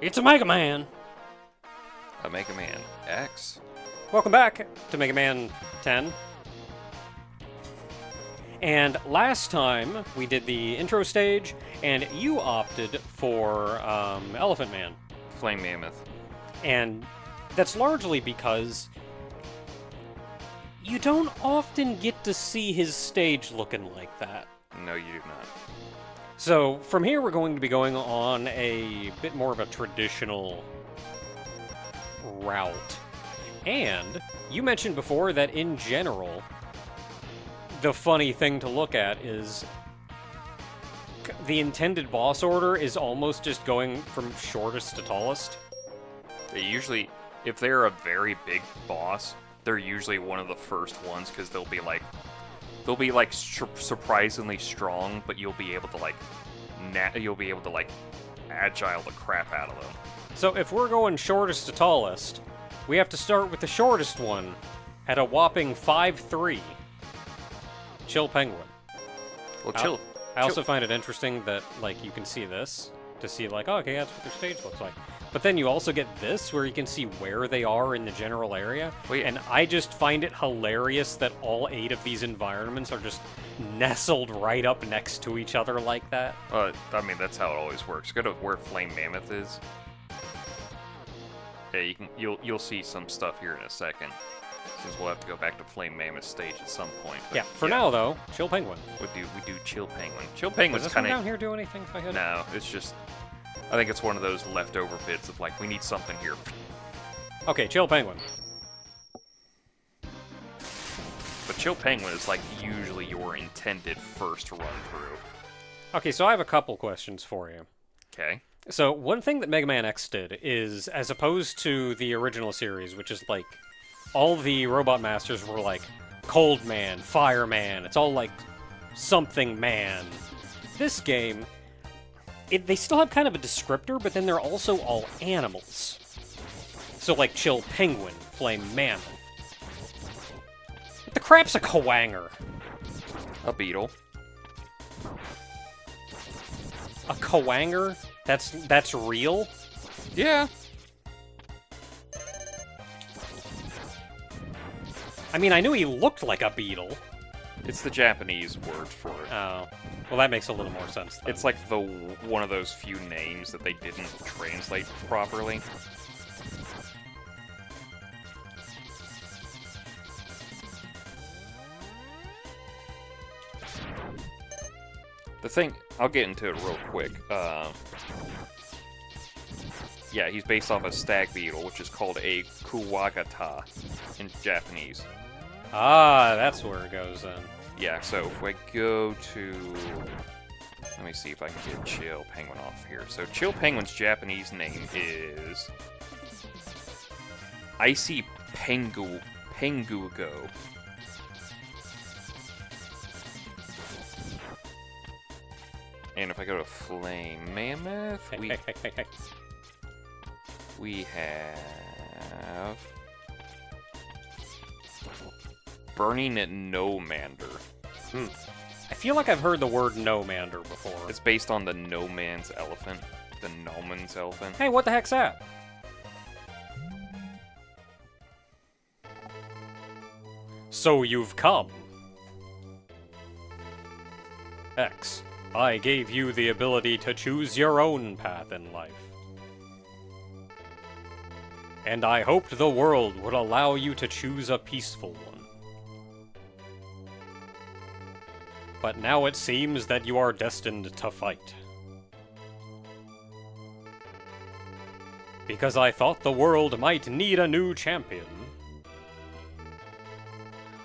It's a Mega Man! A Mega Man X. Welcome back to Mega Man 10. And last time we did the intro stage, and you opted for Elephant Man. Flame Mammoth. And that's largely because you don't often get to see his stage looking like that. No, you do not. So from here we're going to be going on a bit more of a traditional route. And you mentioned before that in general, the funny thing to look at is the intended boss order is almost just going from shortest to tallest. They usually, if they're a very big boss, they're usually one of the first ones because they'll be like surprisingly strong, but you'll be able to agile the crap out of them. So if we're going shortest to tallest, we have to start with the shortest one at a whopping 5'3". Chill Penguin. Well, I also find it interesting that, like, you can see this to see, like, oh, okay, that's what their stage looks like. But then you also get this, where you can see where they are in the general area. Wait. And I just find it hilarious that all 8 of these environments are just nestled right up next to each other like that. I mean, that's how it always works. Go to where Flame Mammoth is. Yeah, you'll see some stuff here in a second. Since we'll have to go back to Flame Mammoth stage at some point. But Yeah, for now, though, Chill Penguin. we do Chill Penguin. Chill Does Penguin's this one kind down of here do anything if I hit it? no. It's just I think it's one of those leftover bits of like we need something here. Okay, Chill Penguin. But Chill Penguin is like usually your intended first run through. Okay, so I have a couple questions for you. Okay. So, one thing that Mega Man X did is, as opposed to the original series, which is like, all the Robot Masters were like, Cold Man, Fire Man, it's all like, something man. This game, they still have kind of a descriptor, but then they're also all animals. So like, Chill Penguin, Flame Mammoth. What the crap's a Kawanger? A beetle. A Kawanger? That's real? Yeah. I mean, I knew he looked like a beetle. It's the Japanese word for it. Oh. Well, that makes a little more sense then. It's like one of those few names that they didn't translate properly. The thing, I'll get into it real quick. Yeah, he's based off a stag beetle, which is called a kuwagata in Japanese. Ah, that's where it goes then. Yeah, so if we go to... Let me see if I can get Chill Penguin off here. So Chill Penguin's Japanese name is... Icy Pengugo. And if I go to Flame Mammoth, we have... Burning No Mander. I feel like I've heard the word no mander before. It's based on the No Man's Elephant. The No Man's Elephant. Hey, what the heck's that? So you've come. X, I gave you the ability to choose your own path in life. And I hoped the world would allow you to choose a peaceful one. But now it seems that you are destined to fight. Because I thought the world might need a new champion,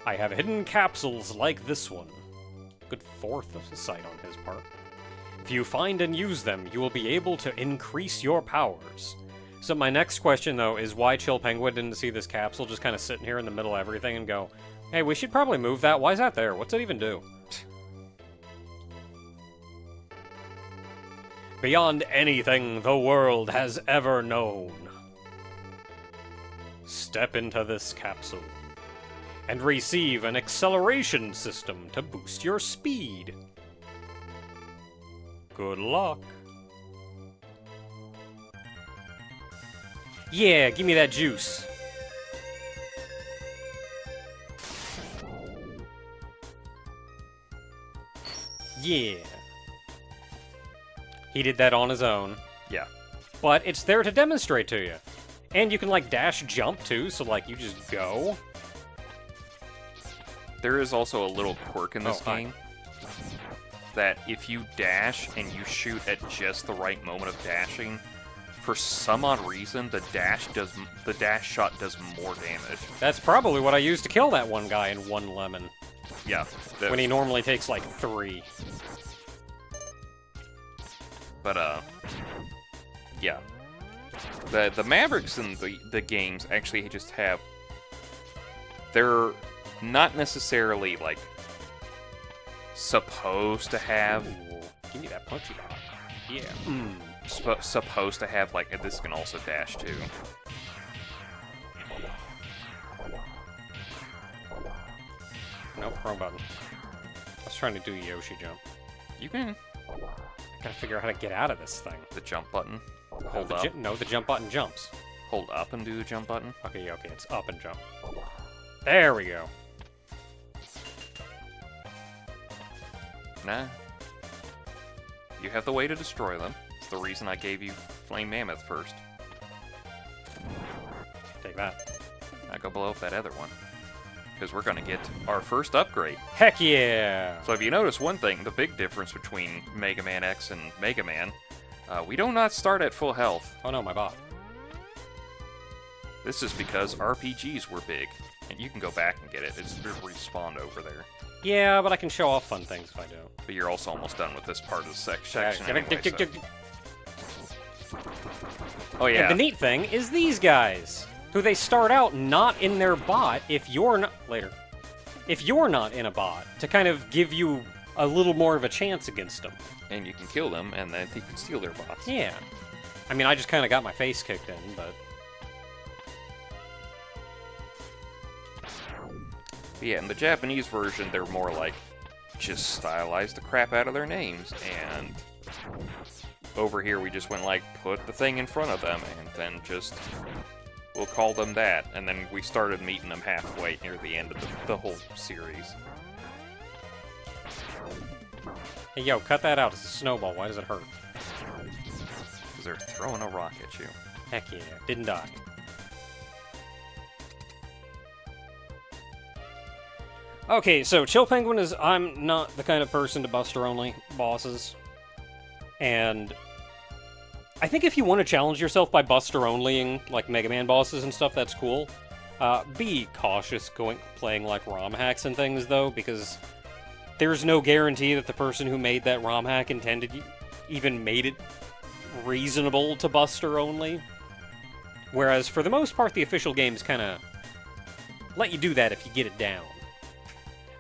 I have hidden capsules like this one. Good fourth of the sight on his part. If you find and use them, you will be able to increase your powers. So my next question, though, is why Chill Penguin didn't see this capsule just kind of sitting here in the middle of everything and go, hey, we should probably move that. Why is that there? What's it even do? Beyond anything the world has ever known. Step into this capsule and receive an acceleration system to boost your speed. Good luck. Yeah, give me that juice. Yeah. He did that on his own. Yeah. But it's there to demonstrate to you. And you can, like, dash jump, too, so, like, you just go. There is also a little quirk in this hi. game. That if you dash and you shoot at just the right moment of dashing, for some odd reason, the dash shot does more damage. That's probably what I used to kill that one guy in one lemon. Yeah. When he normally takes, like, 3. But, yeah. The Mavericks in the games actually just have... They're not necessarily, like, supposed to have... Ooh, give me that punchy dog. Yeah. Supposed to have, like, this can also dash, too. Nope, wrong button. I was trying to do Yoshi jump. You can... I gotta figure out how to get out of this thing. The jump button. No, Hold the up. no, the jump button jumps. Hold up and do the jump button. Okay, it's up and jump. There we go. Nah. You have the way to destroy them. It's the reason I gave you Flame Mammoth first. Take that. Now go blow up that other one. Because we're going to get our first upgrade. Heck yeah! So if you notice one thing, the big difference between Mega Man X and Mega Man, we do not start at full health. Oh no, my bot. This is because RPGs were big. And you can go back and get it. It's respawned over there. Yeah, but I can show off fun things if I do. But you're also almost done with this part of the section Yeah, anyway, so. Oh yeah. And the neat thing is these guys, who they start out not in their bot if you're not later. If you're not in a bot, to kind of give you a little more of a chance against them. And you can kill them, and then you can steal their bots. Yeah. I mean, I just kind of got my face kicked in, but... But yeah, in the Japanese version, they're more like, just stylize the crap out of their names, and over here we just went like, put the thing in front of them, and then just, we'll call them that, and then we started meeting them halfway near the end of the whole series. Hey, yo, cut that out. It's a snowball. Why does it hurt? Because they're throwing a rock at you. Heck yeah. Didn't die. Okay, so Chill Penguin is... I'm not the kind of person to Buster-only bosses. And I think if you want to challenge yourself by Buster-onlying, like, Mega Man bosses and stuff, that's cool. Be cautious playing, like, ROM hacks and things, though, because there's no guarantee that the person who made that ROM hack even made it reasonable to Buster-only. Whereas, for the most part, the official games kind of let you do that if you get it down.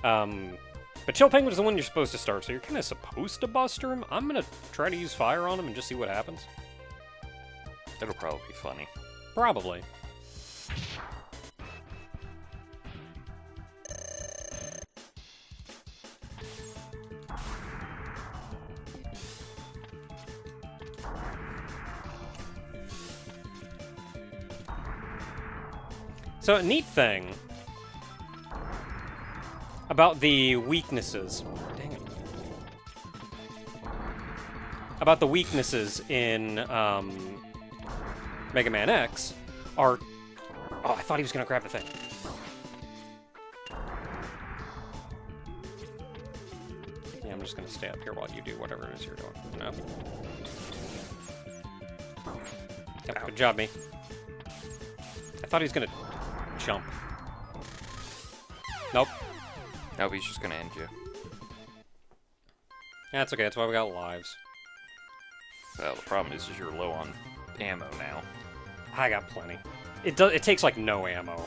But Chill Penguin is the one you're supposed to start, so you're kind of supposed to Buster him. I'm going to try to use fire on him and just see what happens. That'll probably be funny. Probably. So, a neat thing about the weaknesses. Dang it. About the weaknesses in Mega Man X are... Oh, I thought he was going to grab the thing. Yeah, I'm just going to stay up here while you do whatever it is you're doing. No. Yep, good job, me. I thought he was going to jump. Nope. No, he's just gonna end you. That's okay, that's why we got lives. Well, the problem is you're low on ammo now. I got plenty. It takes, like, no ammo.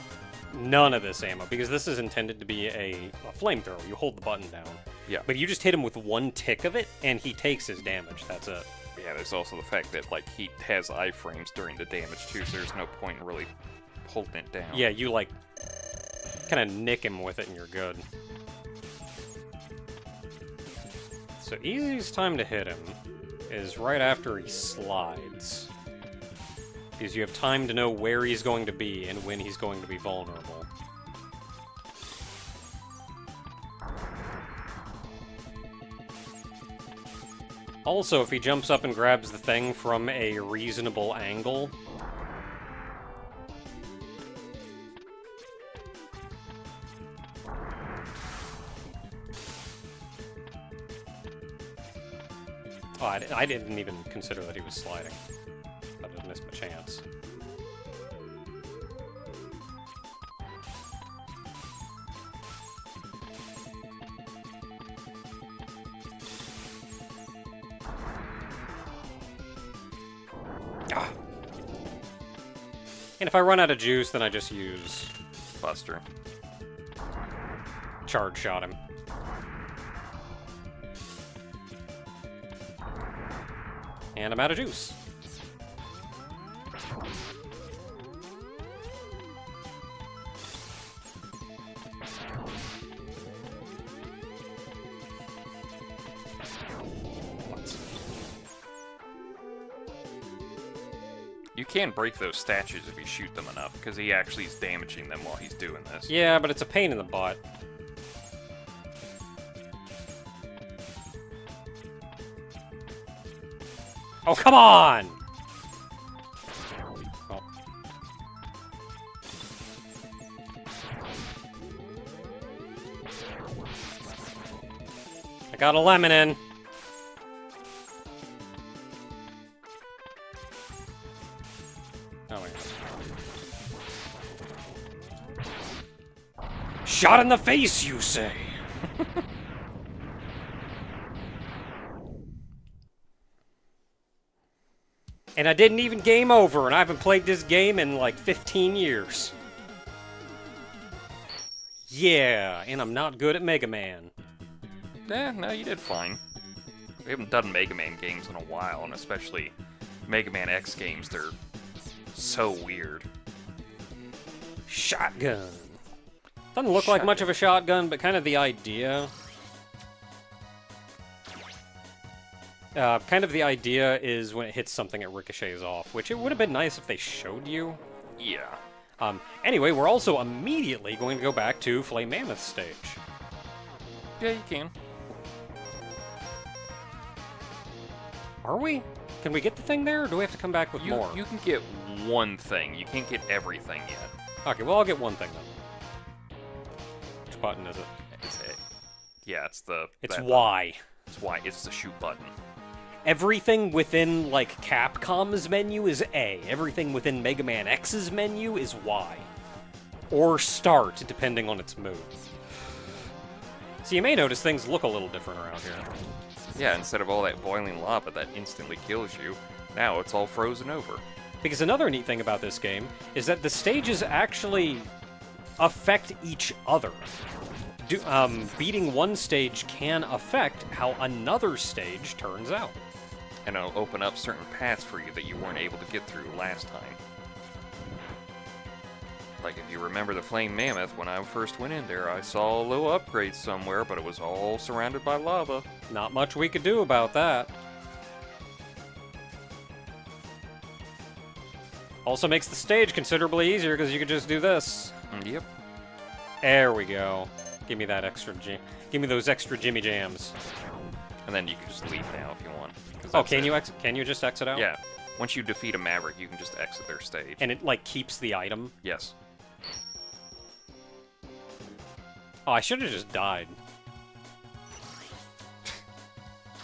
None of this ammo, because this is intended to be a flamethrower. You hold the button down. Yeah. But you just hit him with one tick of it, and he takes his damage. That's it. Yeah, there's also the fact that, like, he has iframes during the damage, too, so there's no point in really holding it down. Yeah, you, like, kind of nick him with it, and you're good. So easiest time to hit him is right after he slides. because you have time to know where he's going to be and when he's going to be vulnerable. Also, if he jumps up and grabs the thing from a reasonable angle... Oh, I didn't even consider that he was sliding. I just missed my chance. Ah. And if I run out of juice, then I just use... Buster. Charge shot him. And I'm out of juice. You can break those statues if you shoot them enough, because he actually is damaging them while he's doing this. Yeah, but it's a pain in the butt. Oh, come on! Oh. I got a lemon in. Oh my god. Shot in the face, you say? And I didn't even game over, and I haven't played this game in like 15 years. Yeah, and I'm not good at Mega Man. No, you did fine. We haven't done Mega Man games in a while, and especially Mega Man X games, they're so weird. Shotgun. Doesn't look like much of a shotgun, but kind of the idea. Kind of the idea is when it hits something, it ricochets off, which it would have been nice if they showed you. Yeah. Anyway, we're also immediately going to go back to Flame Mammoth stage. Yeah, you can. Are we? Can we get the thing there, or do we have to come back with more? You can get one thing. You can't get everything yet. Okay, well, I'll get one thing, then. Which button is it? It's it. Yeah, it's the... It's Y. It's Y. It's the shoot button. Everything within, like, Capcom's menu is A. Everything within Mega Man X's menu is Y. Or Start, depending on its mood. So you may notice things look a little different around here. Yeah, instead of all that boiling lava that instantly kills you, now it's all frozen over. Because another neat thing about this game is that the stages actually affect each other. Beating one stage can affect how another stage turns out. And it'll open up certain paths for you that you weren't able to get through last time. Like, if you remember the Flame Mammoth, when I first went in there, I saw a little upgrade somewhere, but it was all surrounded by lava. Not much we could do about that. Also makes the stage considerably easier, because you could just do this. Yep. There we go. Give me that extra give me those extra Jimmy Jams. And then you can just leave now if you want. Oh, can you just exit out? Yeah. Once you defeat a Maverick, you can just exit their stage. And it, like, keeps the item? Yes. Oh, I should have just died.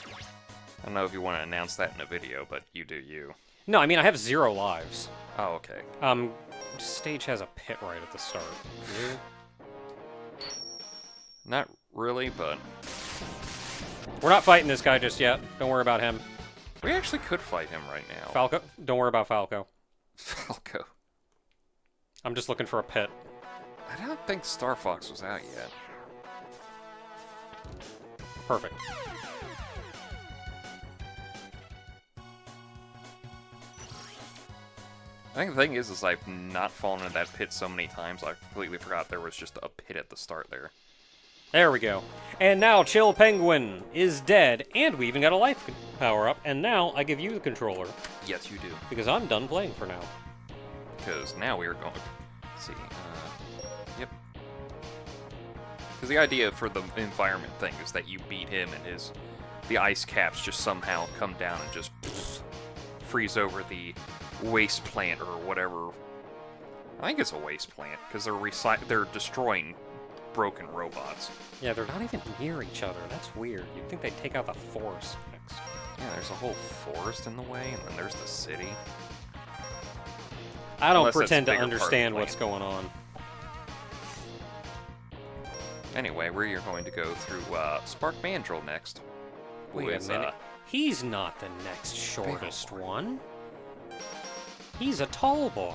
I don't know if you want to announce that in a video, but you do you. No, I mean, I have 0 lives. Oh, okay. Stage has a pit right at the start. Not really, but... We're not fighting this guy just yet. Don't worry about him. We actually could fight him right now. Falco? Don't worry about Falco. Falco. I'm just looking for a pit. I don't think Star Fox was out yet. Perfect. I think the thing is I've not fallen into that pit so many times, I completely forgot there was just a pit at the start there. There we go. And now Chill Penguin is dead, and we even got a life power-up, and now I give you the controller. Yes, you do. Because I'm done playing for now. Because now we are going... Let's see. Yep. Because the idea for the environment thing is that you beat him and the ice caps just somehow come down and just freeze over the waste plant or whatever. I think it's a waste plant because they're destroying broken robots. Yeah, they're not even near each other. That's weird. You'd think they'd take out the forest next. Yeah, there's a whole forest in the way, and then there's the city. I don't Unless that's a pretend to bigger part of the understand plan. what's going on. Anyway, we're going to go through Spark Mandrill next. Wait a minute. He's not the next shortest one. He's a tall boy.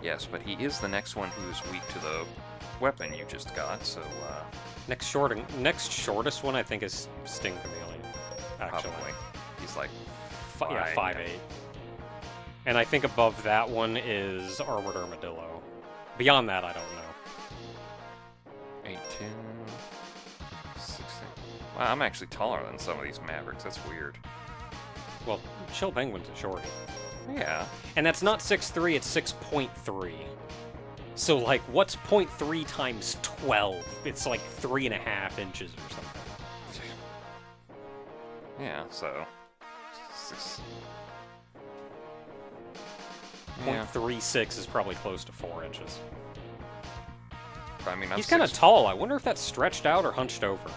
Yes, but he is the next one who's weak to the weapon you just got, so, Next shortest one, I think, is Sting Chameleon. Actually. probably. He's like Yeah, 5'8". And I think above that one is Armored Armadillo. Beyond that, I don't know. 18, 16. Wow, I'm actually taller than some of these Mavericks. That's weird. Well, Chill Penguin's a shorty. Yeah. And that's not 6'3", it's 6.3. So, like, what's 0.3 times 12? It's like 3.5 inches or something. Yeah, so... 6... Yeah. 0.36 is probably close to 4 inches. I mean, I'm He's kind of tall. I wonder if that's stretched out or hunched over.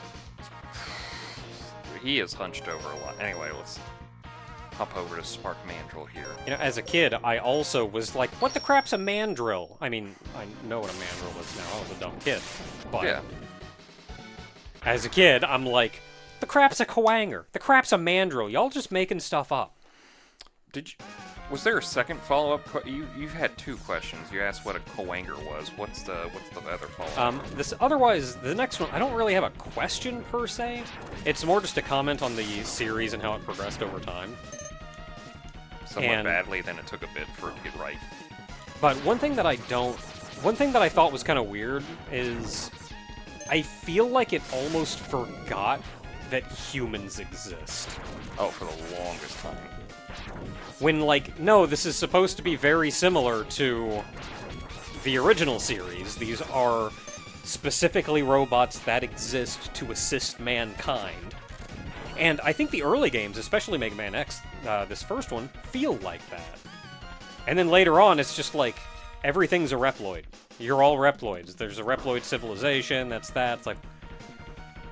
He is hunched over a lot. Anyway, let's hop over to Spark Mandrill here. You know, as a kid, I also was like, what the crap's a mandrill? I mean, I know what a mandrill is now. I was a dumb kid. But Yeah. as a kid, I'm like, the crap's a coanger. The crap's a mandrill. Y'all just making stuff up. Did you... Was there a second follow-up? You've had two questions. You asked what a coanger was. What's the other follow-up? Otherwise, the next one, I don't really have a question per se. It's more just a comment on the series and how it progressed over time. Somewhat badly, then it took a bit for it to get right. But one thing that I thought was kind of weird is I feel like it almost forgot that humans exist. Oh, for the longest time. When, like, no, this is supposed to be very similar to the original series. These are specifically robots that exist to assist mankind. And I think the early games, especially Mega Man X, this first one, feel like that. And then later on, it's just like, everything's a Reploid. You're all Reploids. There's a Reploid civilization, that's that. It's like,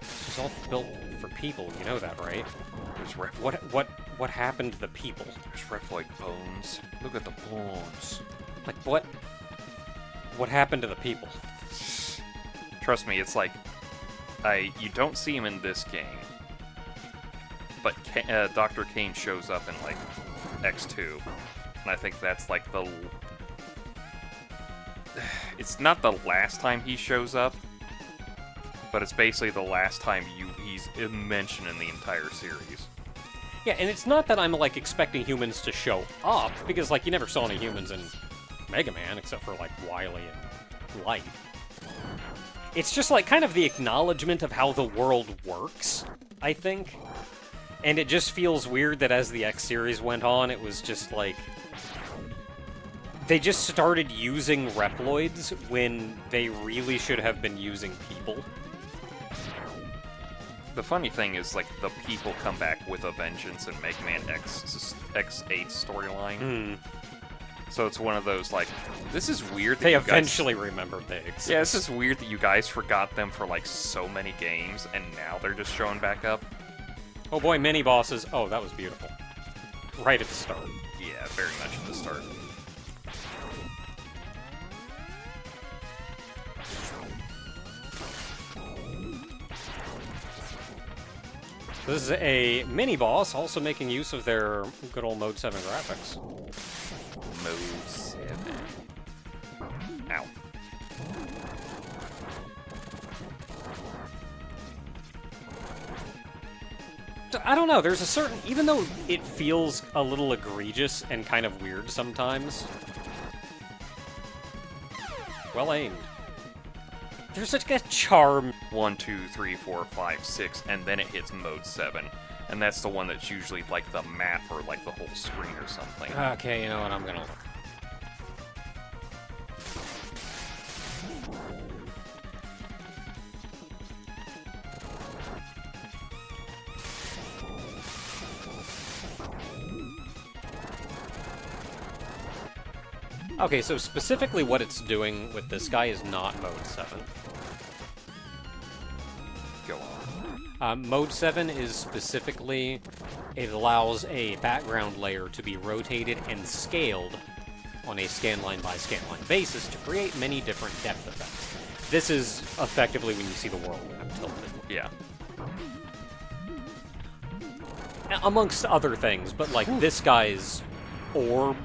it's all built for people, you know that, right? There's What happened to the people? There's Reploid bones. Look at the bones. Like, what happened to the people? Trust me, it's like, you don't see him in this game, but Dr. Kane shows up in, like, X2, and I think that's, like, it's not the last time he shows up, but it's basically the last time he's mentioned in the entire series. Yeah, and it's not that I'm, like, expecting humans to show up, because, like, you never saw any humans in Mega Man, except for, like, Wily and Light. It's just, like, kind of the acknowledgement of how the world works, I think. And it just feels weird that as the X series went on, it was just, like... They just started using Reploids when they really should have been using people. The funny thing is, like, the people come back with a vengeance in Mega Man X8 storyline. So it's one of those, like, this is weird that They you eventually remembered they exist. Yeah, this is weird that you guys forgot them for, like, so many games, and now they're just showing back up. Oh boy, mini-bosses. Oh, that was beautiful. Right at the start. Yeah, very much at the start. This is a mini-boss, also making use of their good old Mode 7 graphics. Mode 7. Ow. I don't know, there's a certain... Even though it feels a little egregious and kind of weird sometimes... Well aimed. There's such a charm. 1, 2, 3, 4, 5, 6, and then it hits Mode 7. And that's the one that's usually like the map or like the whole screen or something. Okay, you know what, I'm gonna... Okay, so specifically what it's doing with this guy is not Mode 7. Go on. Mode 7 is specifically, it allows a background layer to be rotated and scaled on a scanline by scanline basis to create many different depth effects. This is effectively when you see the world map tilted. Yeah. Amongst other things, but like this guy's orb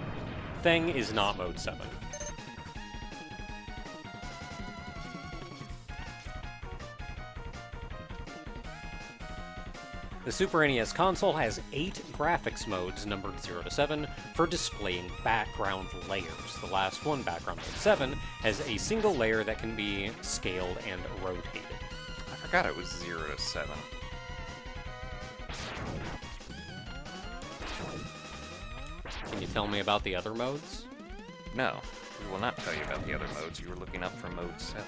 thing is not Mode 7. The Super NES console has 8 graphics modes numbered 0 to 7 for displaying background layers. The last one, Background Mode 7, has a single layer that can be scaled and rotated. I forgot it was 0 to 7. Can you tell me about the other modes? No, we will not tell you about the other modes. You were looking up for Mode 7.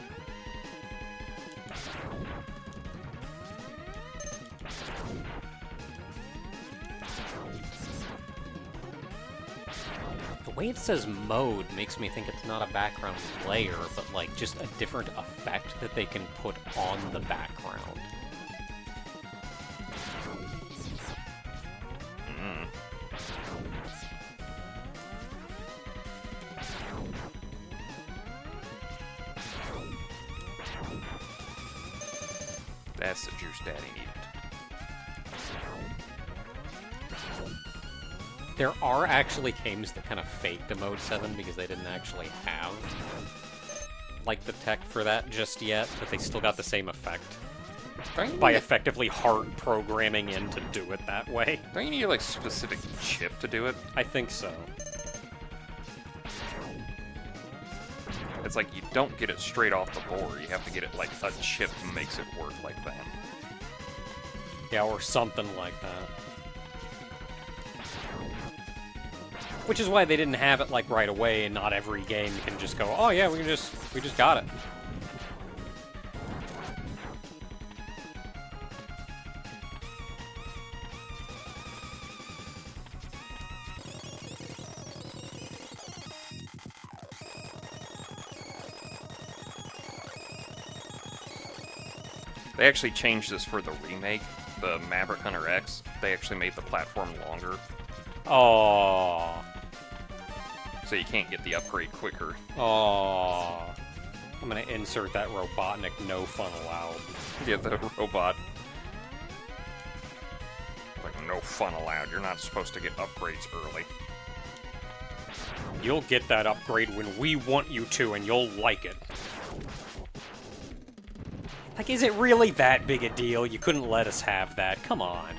The way it says mode makes me think it's not a background layer, but like just a different effect that they can put on the background. That's the juice Daddy needed. There are actually games that kind of faked a Mode 7 because they didn't actually have like the tech for that just yet, but they still got the same effect by effectively hard programming in to do it that way. Don't you need like specific chip to do it? I think so. It's like you don't get it straight off the board. You have to get it like a chip makes it work like that. Yeah, or something like that. Which is why they didn't have it like right away, and not every game you can just go, oh yeah, we just got it. They actually changed this for the remake, the Maverick Hunter X. They actually made the platform longer, Oh. so you can't get the upgrade quicker. Oh. I'm gonna insert that Robotnik no fun allowed. Yeah, the robot. Like, no fun allowed. You're not supposed to get upgrades early. You'll get that upgrade when we want you to, and you'll like it. Like, is it really that big a deal? You couldn't let us have that. Come on.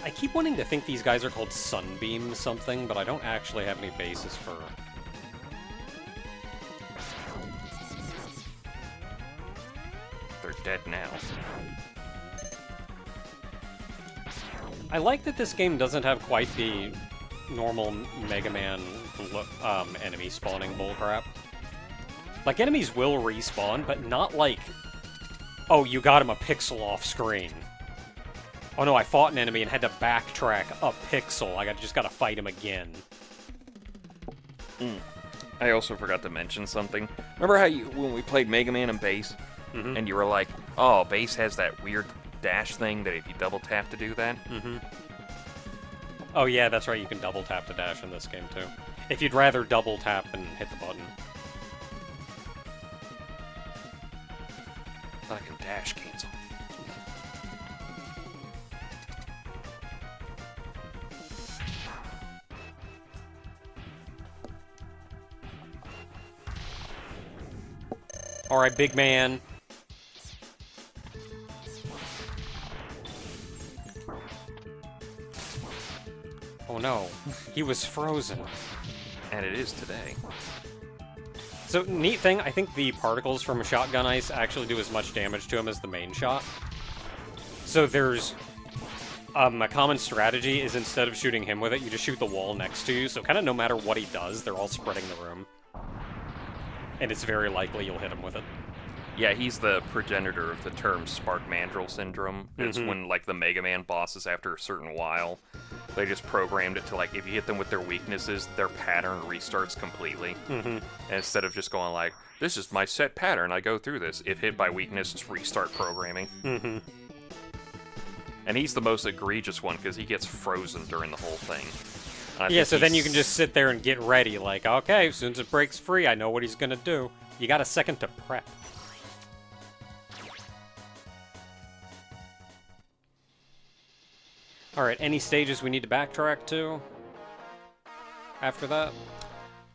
I keep wanting to think these guys are called Sunbeam something, but I don't actually have any basis for... They're dead now. I like that this game doesn't have quite the normal Mega Man enemy spawning bullcrap. Like, enemies will respawn, but not like, oh, you got him a pixel off screen. Oh no, I fought an enemy and had to backtrack a pixel. I just gotta fight him again. I also forgot to mention something. Remember how when we played Mega Man and Bass, and you were like, oh, Bass has that weird dash thing that if you double tap to do that? Oh yeah, that's right, you can double tap to dash in this game too. If you'd rather double tap than hit the button. I can dash cancel. Alright, big man. Oh no. He was frozen. And it is today. So, neat thing, I think the particles from a shotgun ice actually do as much damage to him as the main shot. So there's... a common strategy is instead of shooting him with it, you just shoot the wall next to you, so kind of no matter what he does, they're all spreading the room. And it's very likely you'll hit him with it. Yeah, he's the progenitor of the term Spark Mandrill syndrome. It's when, like, the Mega Man bosses, after a certain while, they just programmed it to, like, if you hit them with their weaknesses, their pattern restarts completely. And instead of just going, like, this is my set pattern, I go through this. If hit by weakness, just restart programming. And he's the most egregious one, because he gets frozen during the whole thing. Yeah, so then you can just sit there and get ready, like, okay, as soon as it breaks free, I know what he's gonna do. You got a second to prep. Alright, any stages we need to backtrack to after that?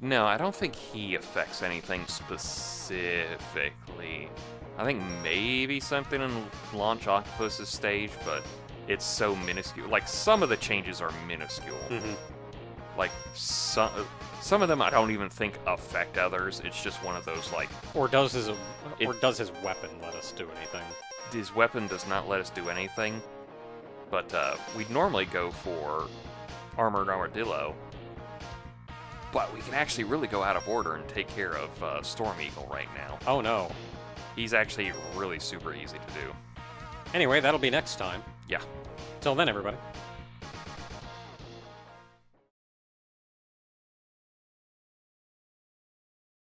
No, I don't think he affects anything specifically. I think maybe something in Launch Octopus's stage, but it's so minuscule. Like, some of the changes are minuscule. Like, some of them I don't even think affect others. It's just one of those, like... Or does his weapon let us do anything? His weapon does not let us do anything. But we'd normally go for Armored Armadillo. But we can actually really go out of order and take care of Storm Eagle right now. Oh no. He's actually really super easy to do. Anyway, that'll be next time. Yeah. Till then, everybody.